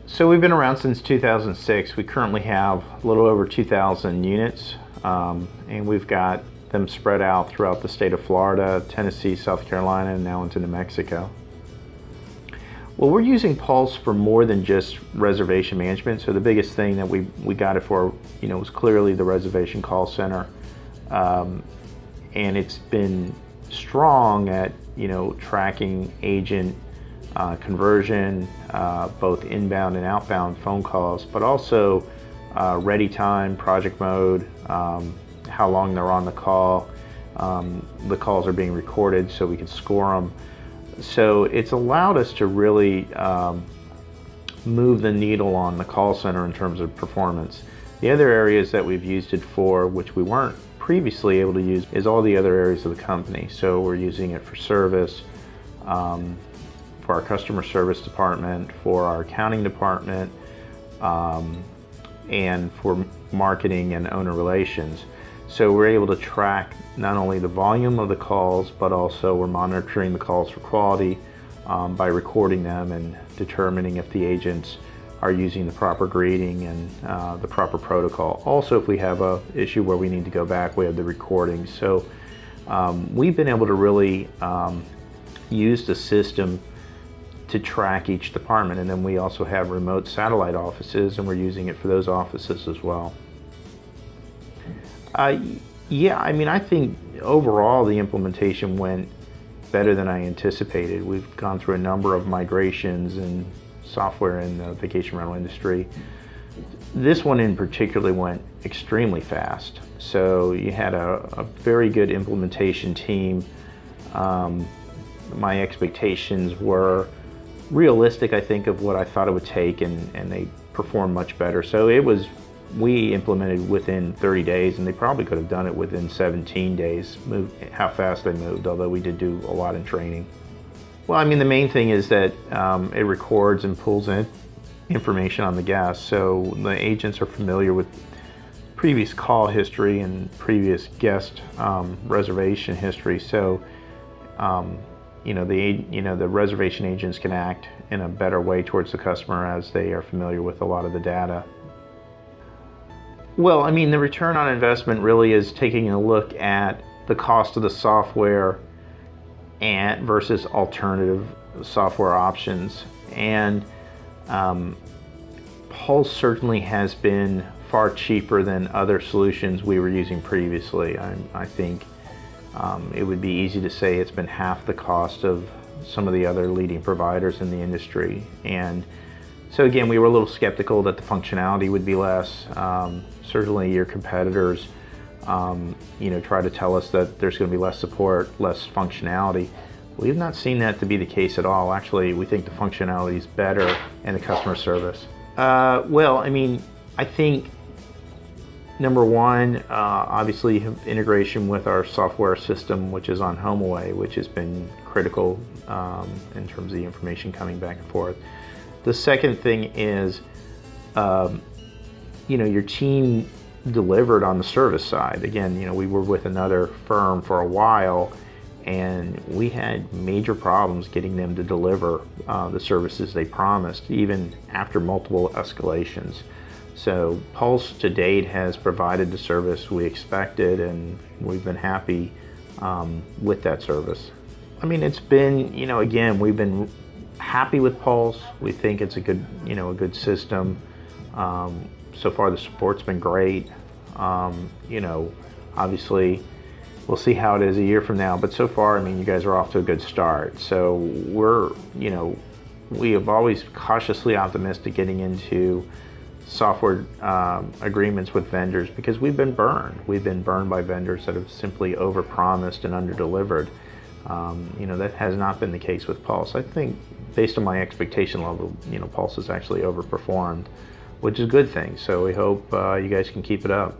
So we've been around since 2006. We currently have a little over 2,000 units, and we've got them spread out throughout the state of Florida, Tennessee, South Carolina, and now into New Mexico. Well, we're using Pulse for more than just reservation management. So the biggest thing that we got it for, was clearly the reservation call center, and it's been strong at tracking agent conversion, both inbound and outbound phone calls, but also ready time, project mode, how long they're on the call. The calls are being recorded so we can score them. So it's allowed us to really move the needle on the call center in terms of performance. The other areas that we've used it for, which we weren't previously able to use, is all the other areas of the company. So we're using it for service, for our customer service department, for our accounting department, and for marketing and owner relations. So we're able to track not only the volume of the calls, but also we're monitoring the calls for quality by recording them and determining if the agents are using the proper greeting and the proper protocol. Also, if we have an issue where we need to go back, we have the recording. So we've been able to really use the system to track each department, and then we also have remote satellite offices, and we're using it for those offices as well. Yeah, I think overall the implementation went better than I anticipated. We've gone through a number of migrations and software in the vacation rental industry. This one in particular went extremely fast. So you had a very good implementation team. My expectations were realistic, I think, of what I thought it would take, and they performed much better. So we implemented within 30 days, and they probably could have done it within 17 days, how fast they moved, although we did do a lot in training. Well, the main thing is that it records and pulls in information on the guests, so the agents are familiar with previous call history and previous guest reservation history. So the reservation agents can act in a better way towards the customer as they are familiar with a lot of the data. Well, the return on investment really is taking a look at the cost of the software and versus alternative software options. And Pulse certainly has been far cheaper than other solutions we were using previously. I think it would be easy to say it's been half the cost of some of the other leading providers in the industry. And so again, we were a little skeptical that the functionality would be less. Certainly your competitors try to tell us that there's going to be less support, less functionality. We've not seen that to be the case at all. Actually, we think the functionality is better and the customer service. Well, I think number one, obviously integration with our software system, which is on HomeAway, which has been critical in terms of the information coming back and forth. The second thing is, your team delivered on the service side. Again, we were with another firm for a while, and we had major problems getting them to deliver the services they promised, even after multiple escalations. So Pulse to date has provided the service we expected, and we've been happy with that service. It's been, again, we've been happy with Pulse. We think it's a good system. So far the support's been great. Obviously we'll see how it is a year from now, but so far, you guys are off to a good start. So we have always cautiously optimistic getting into software agreements with vendors, because we've been burned. We've been burned by vendors that have simply overpromised and underdelivered. That has not been the case with Pulse. I think based on my expectation level, Pulse has actually overperformed, which is a good thing. So we hope you guys can keep it up.